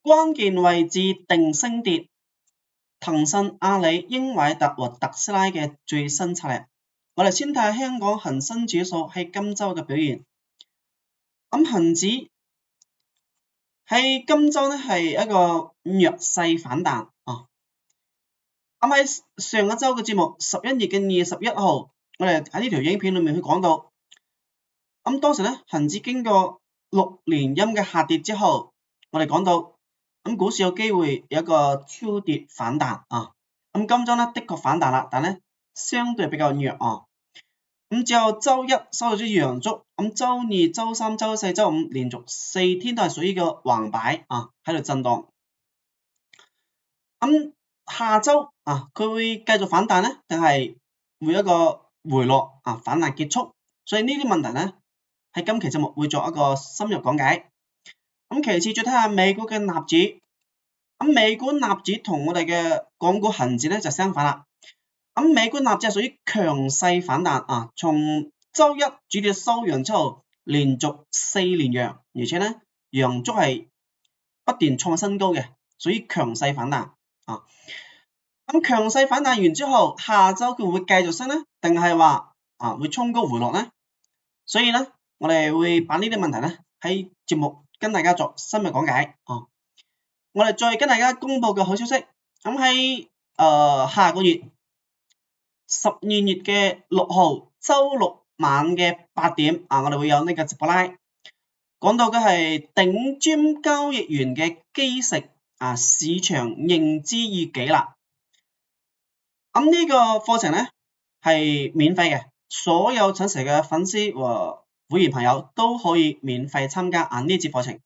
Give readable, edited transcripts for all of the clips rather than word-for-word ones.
關鍵位置定升跌，騰訊、阿里、英偉達和特斯拉嘅最新策略。我哋先睇下香港恒生指數喺今週嘅表現。咁恒指喺今週咧係一個弱勢反彈啊。咁喺上個週嘅節目11月嘅21號，我哋喺呢條影片裏面去講到，咁當時咧恒指經過6連陰嘅下跌之後，我哋講到咁股市有機會有一個超跌反彈啊。咁今週咧的確反彈啦，但咧相對比較弱啊。咁之後週一收到咗陽燭，咁週二、週三、週四、週五連續4天都係屬於個橫擺啊，喺度震盪。咁下週啊，佢會繼續反彈咧，定係會一個回落啊？反彈結束，所以呢啲問題咧喺今期節目會做一個深入講解。咁其次再睇下美股嘅納指，咁美股納指同我哋嘅港股恒指咧就相反啦。咁美股納指係屬於強勢反彈啊，從週一主跌收陽之後，連續4連陽，而且咧陽燭係不斷創新高嘅，屬於強勢反彈啊。咁強勢反彈完之後，下週佢會繼續升咧，定係話會衝高回落咧？所以咧，我哋會把呢啲問題咧喺節目跟大家作深入講解啊。我哋再跟大家公布嘅好消息，咁喺下個月12月嘅6號週六晚嘅8點我哋會有呢個直播拉，講到嘅係頂尖交易員嘅基石市場認知與己啦。咁呢個課程咧係免費嘅，所有陳 Sir 嘅粉絲和會員朋友都可以免費參加呢節課程。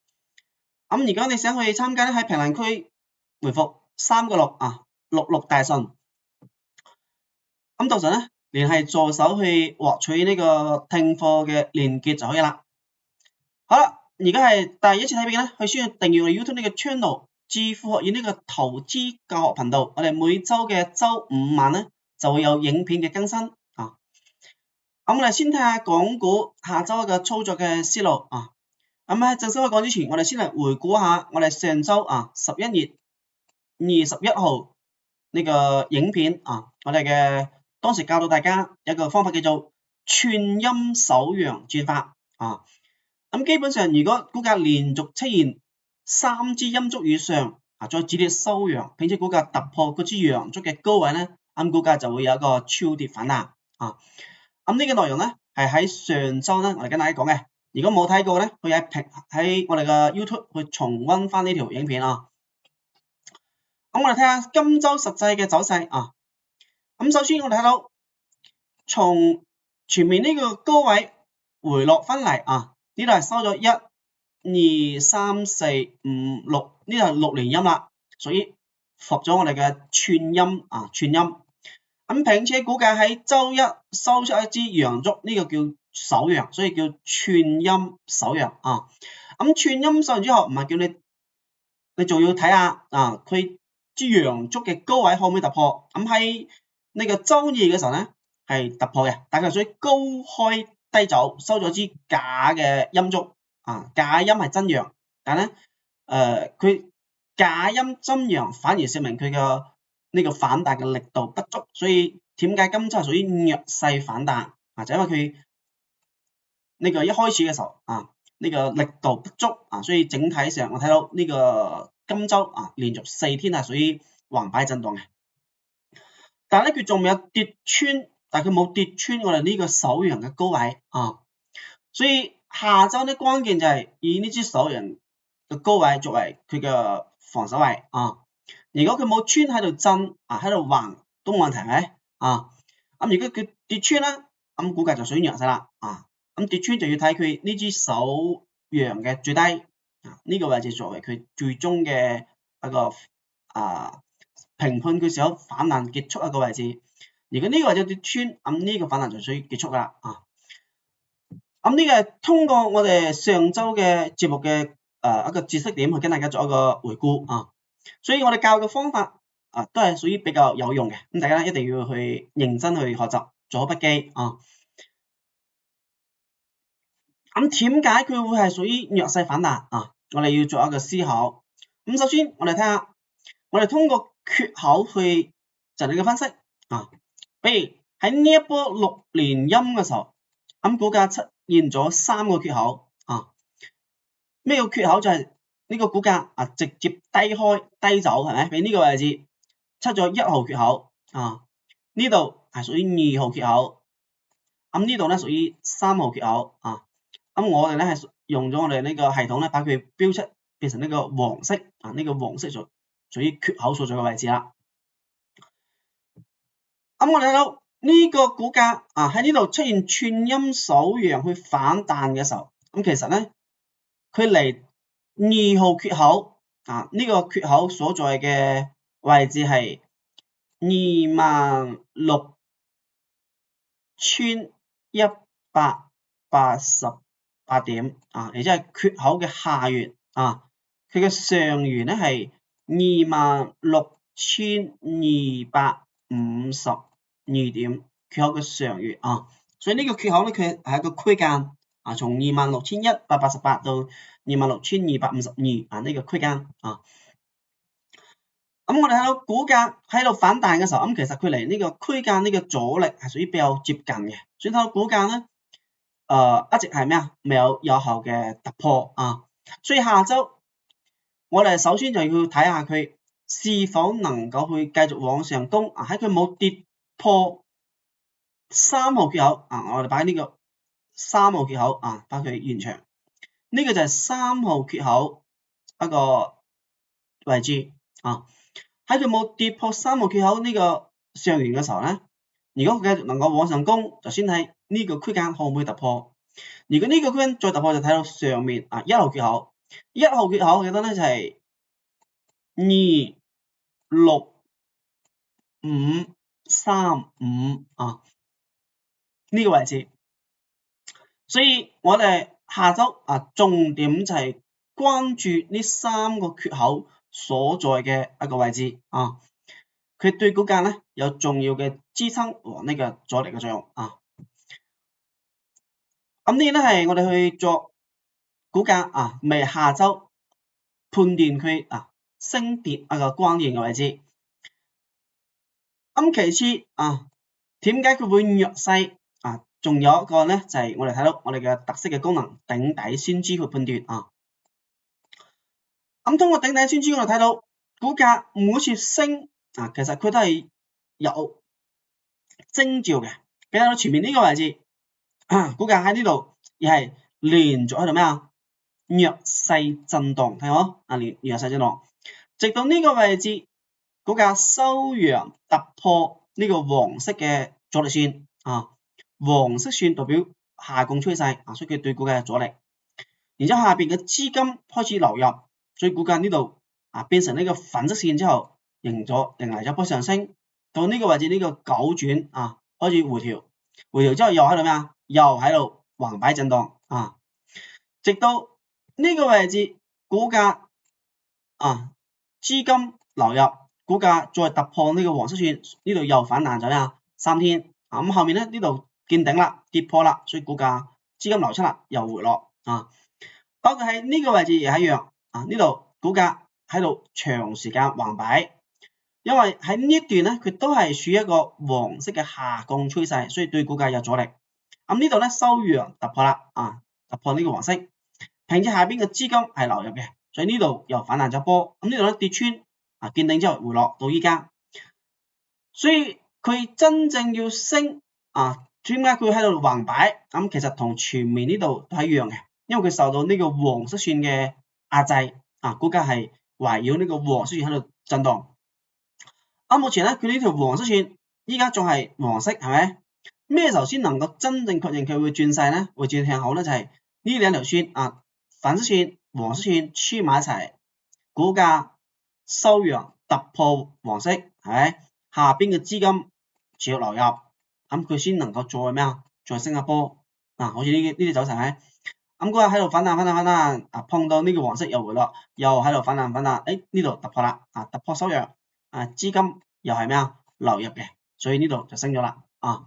咁如果你想去參加咧，喺評論區回覆3個666大順。咁到時咧聯繫助手去獲取呢個聽課嘅連結就可以啦。好啦，而家係第一次睇片咧，去需要訂閱我哋 YouTube 呢個 channel， 致富學院呢個投資教學頻道。我哋每週嘅週5晚咧就會有影片嘅更新啊。咁我哋先睇下港股下週嘅操作嘅思路啊。咁喺正式開講之前，我哋先嚟回顧下我哋上週11月21號呢個影片啊，我哋嘅當時教到大家一個方法叫做串陰守陽轉法啊。咁基本上如果股價連續出現3支陰燭以上再止跌收陽，並且股價突破嗰支陽燭嘅高位咧，咁股價就會有一個超跌反彈啊。咁呢個內容咧係喺上週咧我哋跟大家講嘅，如果冇睇過咧，可以喺我哋嘅 YouTube 去重溫翻呢條影片啊。咁我哋睇下今週實際嘅走勢啊。咁首先我哋睇到從前面呢個高位回落翻嚟呢度係收咗1、2、3、4、5、6，呢度係6連陰啦，所以伏咗我哋嘅串陰串陰。咁並且股價喺週一收出一支陽燭，呢個叫守陽，所以叫串陰守陽啊。咁串陰守完之後，唔係叫你仲要睇下佢支陽燭嘅高位可唔可以突破？咁喺呢個週二嘅時候咧係突破嘅，但係屬於高開低走，收咗支假嘅陰燭假陰係真陽，但係咧佢假陰真陽反而說明佢嘅呢個反彈嘅力度不足，所以點解今週係屬於弱勢反彈就因為佢呢個一開始嘅時候呢個力度不足所以整體上我睇到呢個今週連續4天係屬於橫擺震盪嘅，但係咧佢仲未有跌穿，但係佢冇跌穿我哋呢個守陽嘅高位所以下週咧關鍵就係以呢支守陽嘅高位作為佢嘅防守位如果佢冇穿喺度震喺度橫都冇問題係咪咁如果佢跌穿咧，咁估計就屬於弱勢啦咁跌穿就要睇佢呢支守陽嘅最低呢個位置作為佢最終嘅一個評判佢是否反彈結束一個位置。如果呢個位置跌穿，咁呢個反彈就屬於結束啦咁呢個係通過我哋上週嘅節目嘅一個知識點去跟大家做一個回顧所以我哋教嘅方法都係屬於比較有用嘅，咁大家一定要去認真去學習，做好筆記咁點解佢會係屬於弱勢反彈我哋要做一個思考咁首先我哋睇下，我哋通過缺口去進行一個分析啊。比如喺呢一波6連陰嘅時候，咁股價出現咗3個缺口啊。咩叫缺口？就係呢個股價啊直接低開低走，係咪？喺呢個位置出咗1號缺口啊，呢度係屬於2號缺口，咁呢度咧屬於3號缺口啊。咁我哋咧係用咗我哋呢個系統咧，把佢標出變成呢個黃色啊，呢個黃色屬於缺口所在嘅位置啦。咁我哋睇到呢個股價啊喺呢度出現串陰守陽去反彈嘅時候，咁其實咧佢離2號缺口啊呢個缺口所在嘅位置係26,188點啊，亦即係缺口嘅下緣啊，佢嘅上緣咧係26,252點，缺口嘅上緣啊，所以呢個缺口咧佢係一個區間啊，從26,188到26,252啊呢個區間啊。咁我哋睇到股價喺度反彈嘅時候，咁其實佢離呢個區間呢個阻力係屬於比較接近嘅，所以睇到股價咧，一直係咩啊？未有有效嘅突破啊，所以下週我哋首先就要睇下佢是否能夠去繼續往上攻啊，喺佢冇跌破3號缺口啊，我哋擺呢個3號缺口啊，把佢延長，呢個就係3號缺口一個位置啊。喺佢冇跌破3號缺口呢個上緣嘅時候咧，如果佢繼續能夠往上攻，就先睇呢個區間可唔可以突破。如果呢個區間再突破，就睇到上面啊1號缺口，1號缺口幾多咧？就係26,535啊呢個位置。所以我哋下週啊重點就係關注呢3個缺口所在嘅一個位置啊，佢對股價咧有重要嘅支撐和呢個阻力嘅作用啊。咁呢啲咧係我哋去做股價啊，未下週判斷佢啊升跌一個關鍵嘅位置。咁其次啊，點解佢會弱勢啊？仲有一個咧就係我哋睇到我哋嘅特色嘅功能頂底先知去判斷啊。咁通過頂底先知我哋睇到股價每次升啊，其實佢都係有徵兆嘅。比較到前面呢個位置，股價喺呢度亦係連續喺度咩啊？弱勢震盪，睇好啊，弱勢震盪，直到呢個位置，股價收陽突破呢個黃色嘅阻力線啊，黃色線代表下降趨勢啊，所以佢對股價有阻力。然之後下邊嘅資金開始流入，所以股價呢度啊變成呢個粉色線之後，迎嚟咗波上升，到呢個位置呢個九轉啊，開始回調之後又喺度咩啊？又喺度橫擺震盪啊，直到呢個位置股價啊資金流入，股價再突破呢個黃色線，呢度又反彈咗啊3天啊，咁後面咧呢度見頂啦，跌破啦，所以股價資金流出啦，又回落啊。包括喺呢個位置亦係一樣啊，呢度股價喺度長時間橫擺，因為喺呢一段咧佢都係處於一個黃色嘅下降趨勢，所以對股價有阻力。咁呢度咧收陽突破啦啊，突破呢個黃色，憑住下邊嘅資金係流入嘅，所以呢度又反彈咗波。咁呢度咧跌穿啊見頂之後回落到依家，所以佢真正要升啊，點解佢喺度橫擺？咁其實同前面呢度都係一樣嘅。因為佢受到呢個黃色線嘅壓制啊，股價係圍繞呢個黃色線喺度震盪。目前咧佢呢條黃色線依家仲係黃色，係咪？咩時候先能夠真正確認佢會轉勢咧？會轉向好咧？就係呢兩條線啊，粉色線、黃色線黐埋一齊，股價收陽突破黃色，係咪？下邊嘅資金持續流入，咁佢先能夠再咩啊？再升一波啊！好似呢啲走勢係。咁嗰日喺度反彈，啊碰到呢個黃色又回落，又喺度反彈，誒呢度突破啦，啊突破收陽，啊資金又係咩啊流入嘅，所以呢度就升咗啦，啊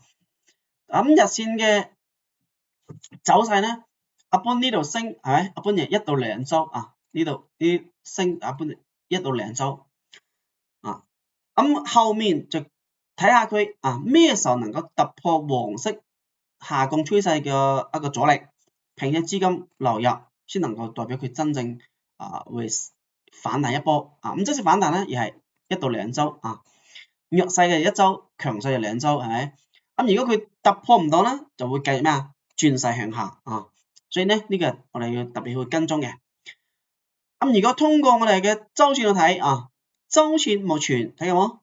咁日線嘅走勢咧，一般呢度升係咪？一般就1到2周啊，呢度啲升一般1到2週啊。咁後面就睇下佢咩時候能夠突破黃色下降趨勢嘅一個阻力，並且資金流入先能夠代表佢真正會反彈一波咁即使反彈咧，而係1到2週弱勢嘅1週，強勢嘅2週，係咪？咁如果佢突破唔到咧，就會繼續咩轉勢向下所以咧呢個我哋要特別去跟蹤嘅。咁如果通過我哋嘅周線去睇周線目前睇到冇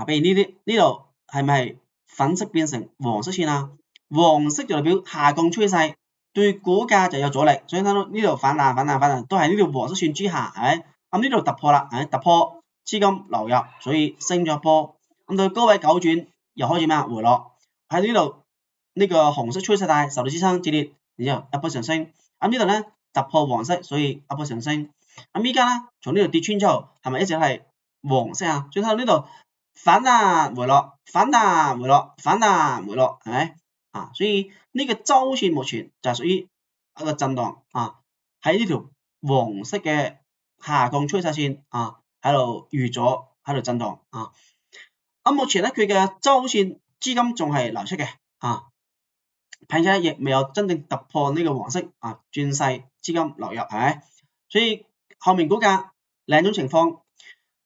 比如呢度係咪粉色變成黃色線黃色就代表下降趨勢，對股價就有阻力，所以睇到呢度反彈都係呢條黃色線之下，係咪？咁呢度突破啦，突破資金流入，所以升咗波。咁到高位九轉又開始咩回落，喺呢度呢個紅色趨勢帶受到支撐止跌，然之後一波上升。咁呢度咧突破黃色，所以一波上升。咁依家咧從呢度跌穿之後，係咪一直係黃色所以睇到呢度反彈回落，反彈回落，反彈回落，係咪所以呢個周線目前就係屬於一個震盪喺呢條黃色嘅下降趨勢線喺度預咗喺度震盪目前咧佢嘅周線資金仲係流出嘅並且亦未有真正突破呢個黃色轉勢資金流入，係咪？所以後面股價兩種情況，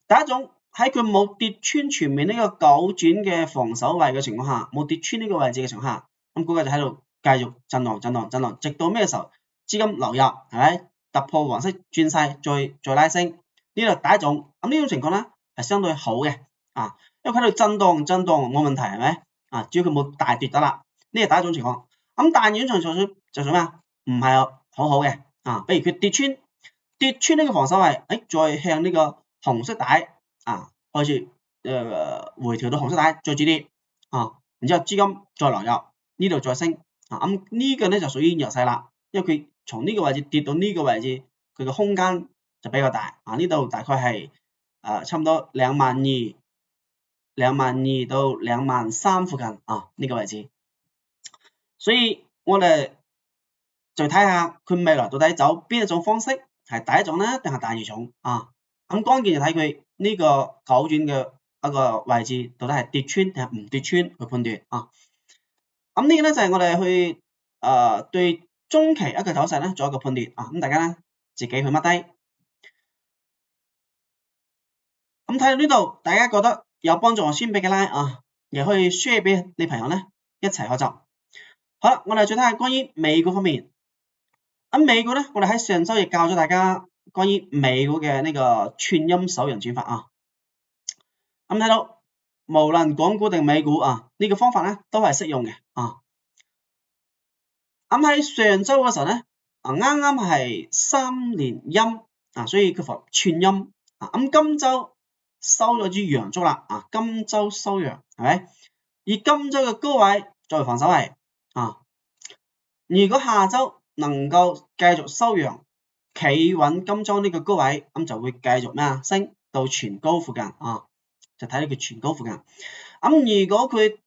第一種喺佢冇跌穿前面呢個9轉嘅防守位嘅情況下，冇跌穿呢個位置嘅情況下，咁股價就喺度繼續震盪，直到咩時候資金流入，係咪？突破黃色轉勢再拉升，呢度第一種。咁呢種情況咧係相對好嘅因為佢喺度震盪冇問題，係咪只要佢冇大跌得啦，呢係第一種情況。咁但係現場就咩唔係好好嘅比如佢跌穿呢個防守位，再向呢個紅色帶開始回調到紅色帶再止跌然之後資金再流入呢度再升咁呢個咧就屬於弱勢啦，因為佢從呢個位置跌到呢個位置，佢嘅空間就比較大呢度大概係差唔多22,000到23,000附近呢個位置，所以我哋就睇下佢未來到底走邊一種方式，係第一種咧定係第二種咁關鍵就睇佢呢個9轉嘅一個位置到底係跌穿定係唔跌穿去判斷咁呢個咧就係我哋去對中期一個走勢咧做一個判斷咁大家咧自己去 mark 低。咁睇到呢度，大家覺得有幫助，先俾個 like 亦可以 share 俾你朋友咧一齊學習。好啦，我哋再睇下關於美股方面。咁美股咧，我哋喺上週亦教咗大家關於美股嘅呢個串陰守陽轉法咁睇到無論港股定美股呢個方法咧都係適用嘅咁喺上週嘅時候咧啱啱係3連陰所以佢符合串陰咁今週收咗支陽燭啦今週收陽係咪？而今週嘅高位作為防守位如果下週能夠繼續收陽，企穩今週呢個高位，咁就會繼續升到全高附近就睇到佢全高附近。咁如果佢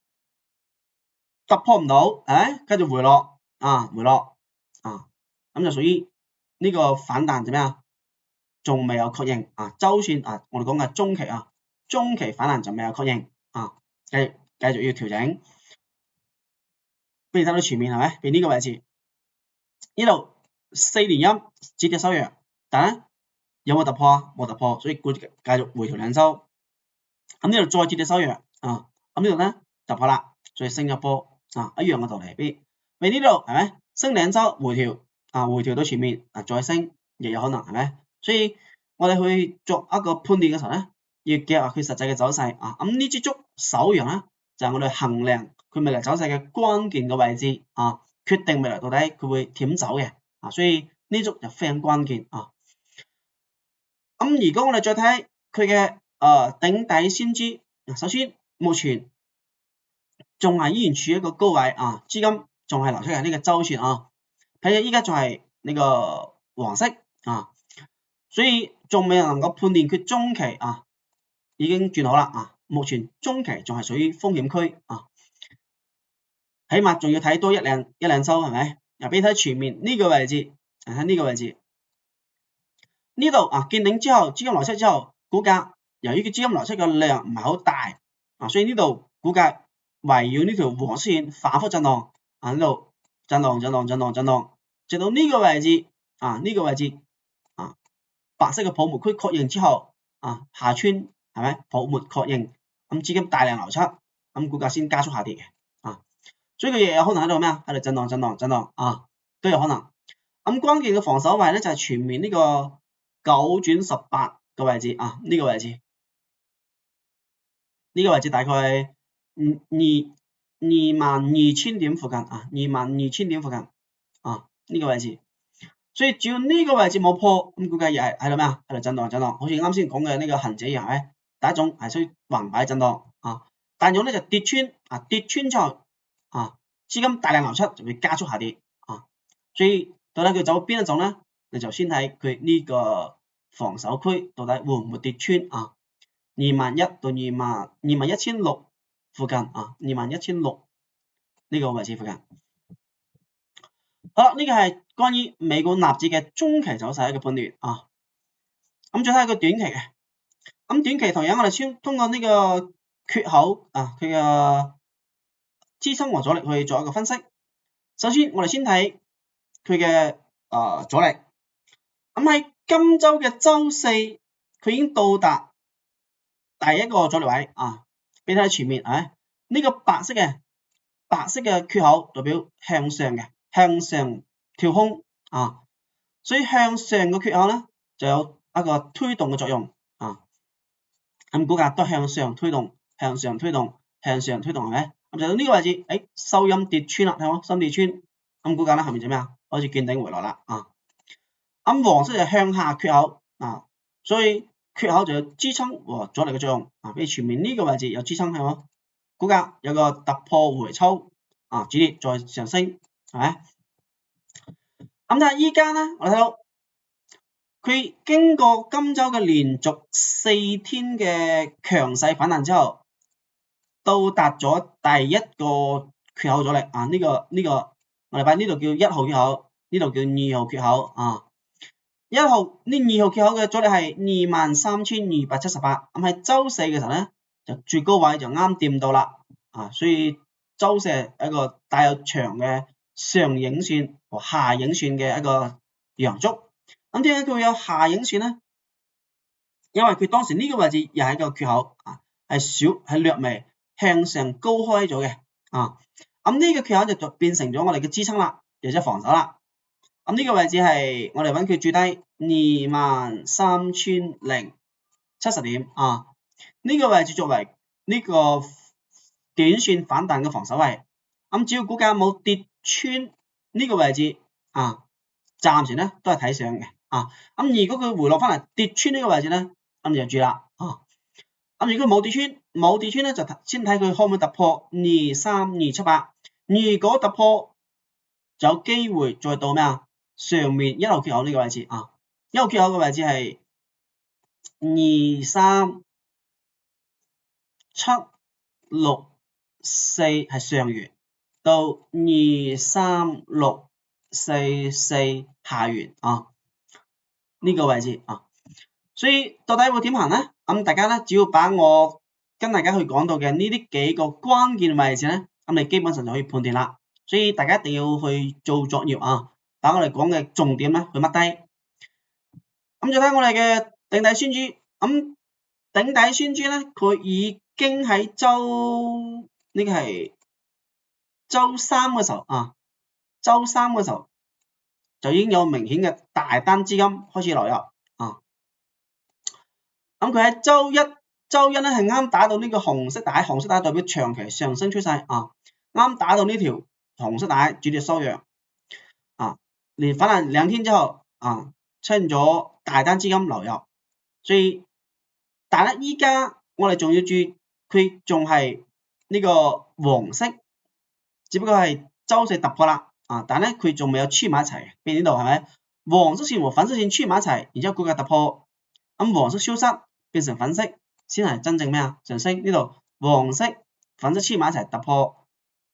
突破唔到，繼續回落咁就屬於呢個反彈就咩仲未有確認周線我哋講嘅中期中期反彈就未有確認繼續要調整。俾你睇到全面係咪？俾呢個位置呢度4連陰止跌收陽，但係有冇突破冇突破，所以繼續回調2週。咁呢度再止跌收陽咁呢度咧突破啦，所以升咗波一樣嘅道理。俾呢度係咪升2週回調回調到前面再升亦有可能係咪？所以我哋去作一個判斷嘅時候咧，要結合佢實際嘅走勢咁呢支燭守陽咧就係我哋衡量佢未來走勢嘅關鍵嘅位置決定未來到底佢會點走嘅所以呢燭就非常關鍵咁如果我哋再睇佢嘅頂底先知，首先目前仲係依然處於一個高位資金仲係流出嘅呢個周線睇下依家仲係呢個黃色所以仲未能夠判斷佢中期已經轉好啦目前中期仲係屬於風險區起碼仲要睇多一兩週係咪？俾你睇全面呢個位置喺呢個位置呢度啊見頂之後，資金流出之後，股價由於佢資金流出嘅量唔係好大啊，所以呢度股價圍繞呢條黃色線反覆震盪啊，呢度震盪，直到呢個位置啊，呢個位置啊，白色嘅泡沫區確認之後啊，下穿係咪泡沫確認，咁資金大量流出，咁股價先加速下跌嘅啊，所以佢亦有可能喺度咩啊？喺度震盪啊，都有可能。咁關鍵嘅防守位咧就係全面呢個9轉18個位置啊，呢個位置，呢個位置大概22,000點附近啊，22,000點附近啊，呢個位置。所以只要呢個位置冇破，咁估計又係喺度咩啊？喺度震盪，好似啱先講嘅呢個恒指一樣咧。第一種係屬於橫擺震盪啊，第二種咧就跌穿啊，跌穿之後啊，資金大量流出就會加速下跌啊。所以到底佢走邊一種咧？你就先睇佢呢個防守區到底會唔會跌穿啊？21,000到21,600附近啊，21,600呢個位置附近。好啦，呢個係關於美股納指嘅中期走勢嘅判斷啊。咁再睇下個短期嘅，咁短期同樣我哋先通過呢個缺口啊，佢嘅支撐和阻力去做一個分析。首先我哋先睇佢嘅阻力，咁喺今周嘅周四，佢已經到達第一個阻力位啊。俾睇前面啊，呢個白色嘅缺口代表向上嘅。向上跳空啊，所以向上嘅缺口咧就有一個推動嘅作用啊，咁股價都向上推動係咪？咁就到呢個位置，收陰跌穿啦，睇冇？收陰跌穿，咁股價咧後面就咩啊？開始見頂回落啦啊，咁黃色就向下缺口啊，所以缺口就有支撐和阻力嘅作用啊，比如前面呢個位置有支撐係冇？股價有個突破回抽啊，止跌再上升。係咪？咁但係依家咧，我哋睇到佢經過今周嘅連續4天嘅強勢反彈之後，到達咗第一個缺口阻力啊！呢個我哋把呢度叫1號缺口，呢度叫2號缺口啊。2號缺口嘅阻力係23,278，咁喺周四嘅時候咧，就最高位就啱掂到啦啊！所以周四係一個帶有長嘅上影線和下影線嘅一個陽燭，咁點解佢會有下影線咧？因為佢當時呢個位置又係一個缺口啊，係略微向上高開咗嘅啊，咁呢個缺口就變成咗我哋嘅支撐啦，亦即係防守啦。咁呢個位置係我哋揾佢最低23,070點啊，呢個位置作為呢個短線反彈嘅防守位。咁只要股價冇跌穿呢個位置啊，暫時咧都係睇上嘅啊。咁如果佢回落翻嚟跌穿呢個位置咧，咁就注意啦啊。咁如果冇跌穿咧，就先睇佢可唔可以突破23,278。如果突破，就有機會再到咩啊？上面1號缺口呢個位置啊，1號缺口嘅位置係23,764係上緣。到23,644下緣啊，呢個位置啊，所以到底會點行咧？咁大家咧只要把我跟大家去講到嘅呢啲幾個關鍵位置咧，咁你基本上就可以判斷啦。所以大家一定要去做作業啊，把我哋講嘅重點咧去 mark 低。咁再睇我哋嘅頂底宣珠，咁頂底宣珠咧，佢已經喺呢個係周三嘅時候啊，周三嘅時候就已經有明顯嘅大單資金開始流入啊。咁佢喺周一咧係啱打到呢個紅色帶，紅色帶代表長期上升趨勢啊，啱打到呢條紅色帶，主力收陽啊，連反彈2天之後啊，出現咗大單資金流入，所以但係咧依家我哋仲要注意，佢仲係呢個黃色。只不過係周四突破啦，啊，但係咧佢仲未有黐埋一齊，變呢度係咪？黃色線和粉色線黐埋一齊，然之後股價突破，咁黃色消失變成粉色，先係真正咩啊？上升。呢度黃色粉色黐埋一齊突破，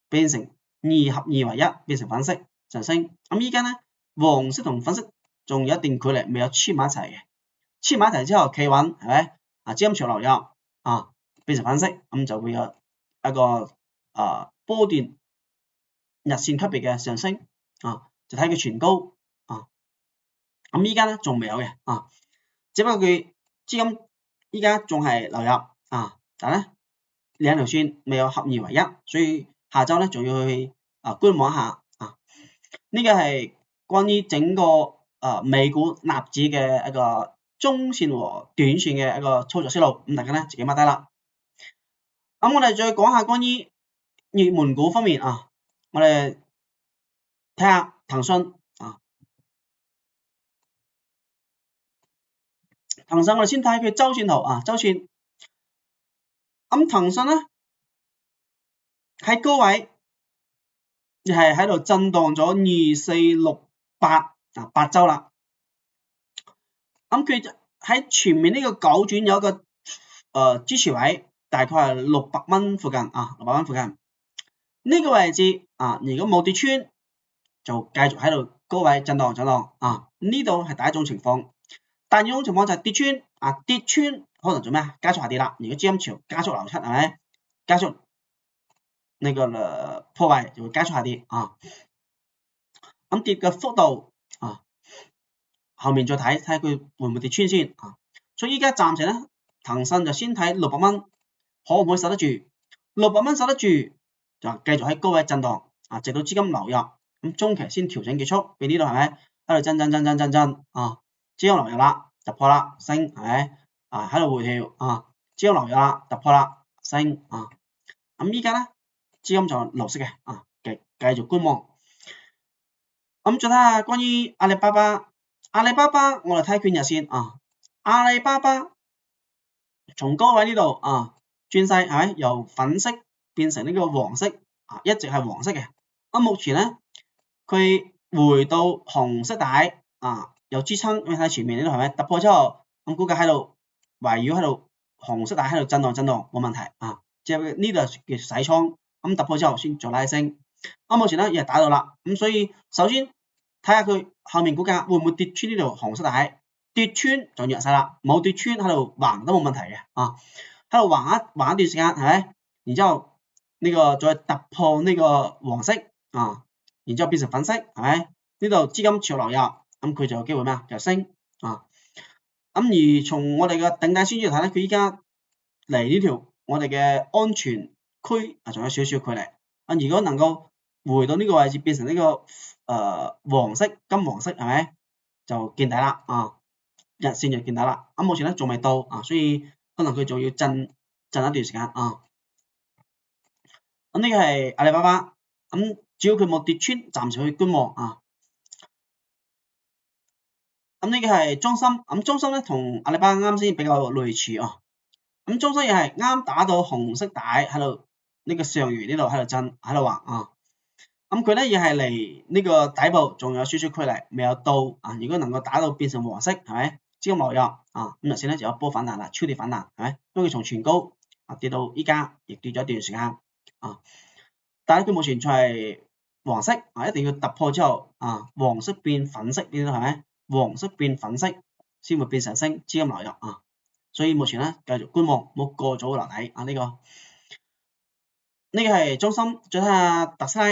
變成2合2為1，變成粉色上升。咁依家咧黃色同粉色仲有一定距離，未有黐埋一齊嘅，黐埋一齊之後企穩，係咪？資金潮流入變成粉色，咁就會有一個波段日線級別嘅上升就睇佢傳高咁依家咧仲未有嘅只不過佢資金依家仲係流入但係咧兩條線未有合二為一，所以下週咧仲要去觀望一下呢個係關於整個美股納指嘅一個中線和短線嘅一個操作思路，咁大家咧自己 mark 低啦。咁我哋再講下關於熱門股方面我哋睇下騰訊騰訊我哋先睇佢周線圖周線，咁騰訊咧喺高位亦係喺度震盪咗2468週啦。咁佢喺前面呢個九轉有一個支持位，大概係600蚊附近600蚊附近呢個位置如果冇跌穿，就繼續喺度高位震盪呢度係第一種情況。第二種情況就係跌穿跌穿可能做咩加速下跌啦。如果資金潮加速流出係咪？加速呢個破壞就會加速下跌咁跌嘅幅度後面再睇佢會唔會跌穿先所以依家暫時咧，騰訊就先睇600蚊可唔可以守得住？600蚊守得住就繼續喺高位震盪直到資金流入，咁中期先調整結束。俾呢度係咪喺度震資金流入啦，突破啦，升係咪喺度回調資金流入啦，突破啦，升咁依家咧資金就流失嘅繼續觀望。咁再睇下關於阿里巴巴我哋睇佢日線阿里巴巴從高位呢度轉勢係咪由粉色變成呢個黃色一直係黃色嘅。咁目前咧佢回到紅色帶有支撐，你睇前面呢度係咪突破之後，咁估計喺度圍繞喺度紅色帶喺度震盪冇問題即係呢度叫洗倉，咁突破之後先做拉升。咁目前咧亦係打到啦，咁所以首先睇下佢後面股價會唔會跌穿呢條紅色帶，跌穿就弱勢啦，冇跌穿喺度橫都冇問題嘅喺度橫一段時間係咪？然之後呢個再突破呢個黃色然之後變成粉色係咪？呢度資金潮流入，咁佢就有機會咩就升咁而從我哋嘅頂底先要睇咧，佢依家嚟呢條我哋嘅安全區仲有少少距離如果能夠回到呢個位置變成呢個黃色金黃色係咪就見底啦日線就見底啦。咁目前咧仲未到所以可能佢仲要震一段時間咁呢個係阿里巴巴咁只要佢冇跌穿，暫時去觀望咁呢個係中芯，咁中芯咧同阿里巴巴啱先比較類似咁中芯又係啱打到紅色帶喺度呢個上緣呢度喺度震喺度橫咁佢咧亦係離呢個底部仲有少少距離，未有到如果能夠打到變成黃色係咪？資金流入咁日線咧就有波反彈啦，超跌反彈係咪？因為佢從前高跌到依家亦跌咗一段時間但係佢目前就係黃色一定要突破之後黃色變粉色呢度係咪？黃色變粉色先會變成升，資金流入所以目前咧繼續觀望，冇過早留底呢個係中芯。再睇下特斯拉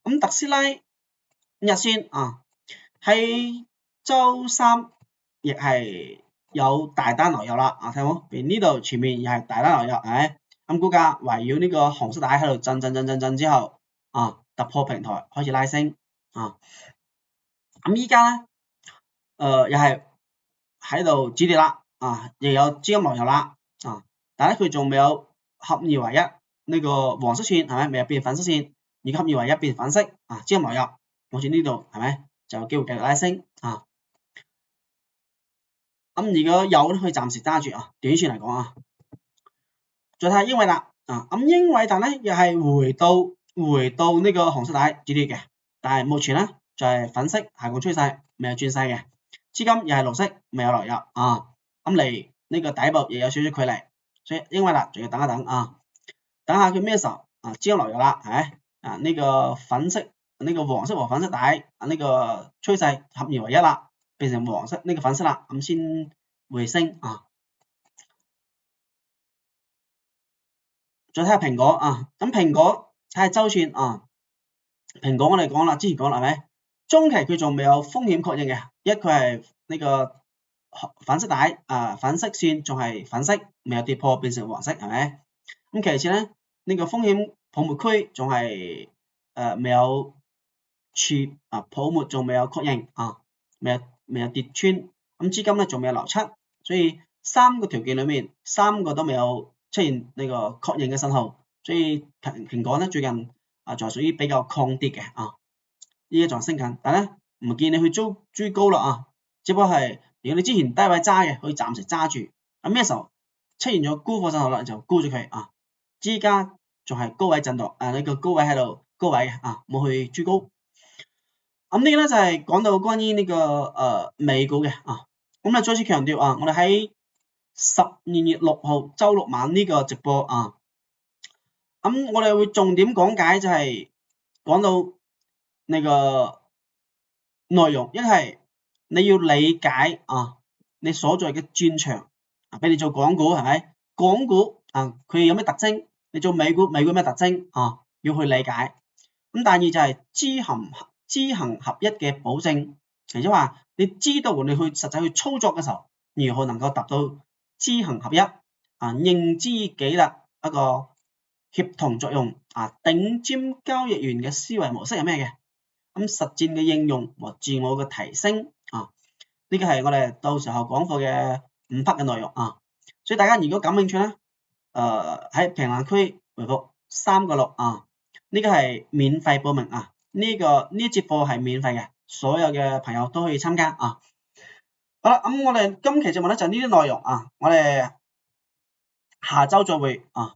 咁特斯拉日線喺周三亦係有大單流入啦睇到冇？譬如呢度前面又係大單流入係咪？咁股價圍繞呢個紅色帶喺度震之後突破平台開始拉升咁依家咧又係喺度止跌啦亦有資金流入啦但係佢仲未有合二為一呢個黃色線係咪？未有變粉色線，而合二為一變粉色資金流入，好似呢度係咪就有機會繼續拉升咁如果有咧可以暫時揸住短線嚟講再睇下英偉達咁英偉達咧又係回到呢個紅色帶止跌嘅，但係目前咧就係粉色下降趨勢，未有轉勢嘅，資金又係綠色，未有流入咁離呢個底部亦有少少距離，所以英偉達仲要等一等等下佢咩時候資金流入啦係咪呢個粉色呢個黃色和粉色帶呢個趨勢合二為一啦，變成黃色呢個粉色啦，咁先回升啊。再睇下蘋果啊，咁蘋果睇下周線啊，蘋果我哋講啦，之前講啦係咪？中期佢仲未有風險確認嘅，佢係呢個粉色帶粉色線仲係粉色，未有跌破變成黃色係咪？咁其次咧，呢個風險泡沫區仲係未有泡沫仲未有確認啊，未有跌穿，咁資金咧仲未有流出，所以三個條件裏面三個都未有出現呢個確認嘅信號，所以蘋果咧最近就係屬於比較抗跌嘅啊，依家仲升緊，但係咧唔建議你去追高啦啊，只不過係如果你之前低位揸嘅，可以暫時揸住，咁咩時候出現咗沽貨信號啦，就沽咗佢啊，依家仲係高位震盪呢個高位喺度高位啊，冇去追高。咁呢個咧就係講到關於呢個美股嘅啊，咁咧再次強調啊，我哋喺12月6號周六晚呢個直播啊，咁我哋會重點講解就係講到呢個內容，一係你要理解啊，你所在嘅戰場啊，俾你做港股係咪？港股啊，佢有咩特徵？你做美股有咩特徵啊？要去理解。咁第二就係知行合一嘅保證，即係話你知道你去實際去操作嘅時候，如何能夠達到知行合一啊？認知己律一個協同作用啊，頂尖交易員嘅思維模式係咩嘅？咁實戰嘅應用和自我嘅提升啊，呢個係我哋到時候講課嘅5 part 嘅內容啊，所以大家如果感興趣咧，喺評論區回覆3個6啊，呢個係免費報名啊，呢一節課係免費嘅，所有嘅朋友都可以參加啊。好啦，咁我哋今期節目咧就呢啲內容啊，我哋下週再會啊。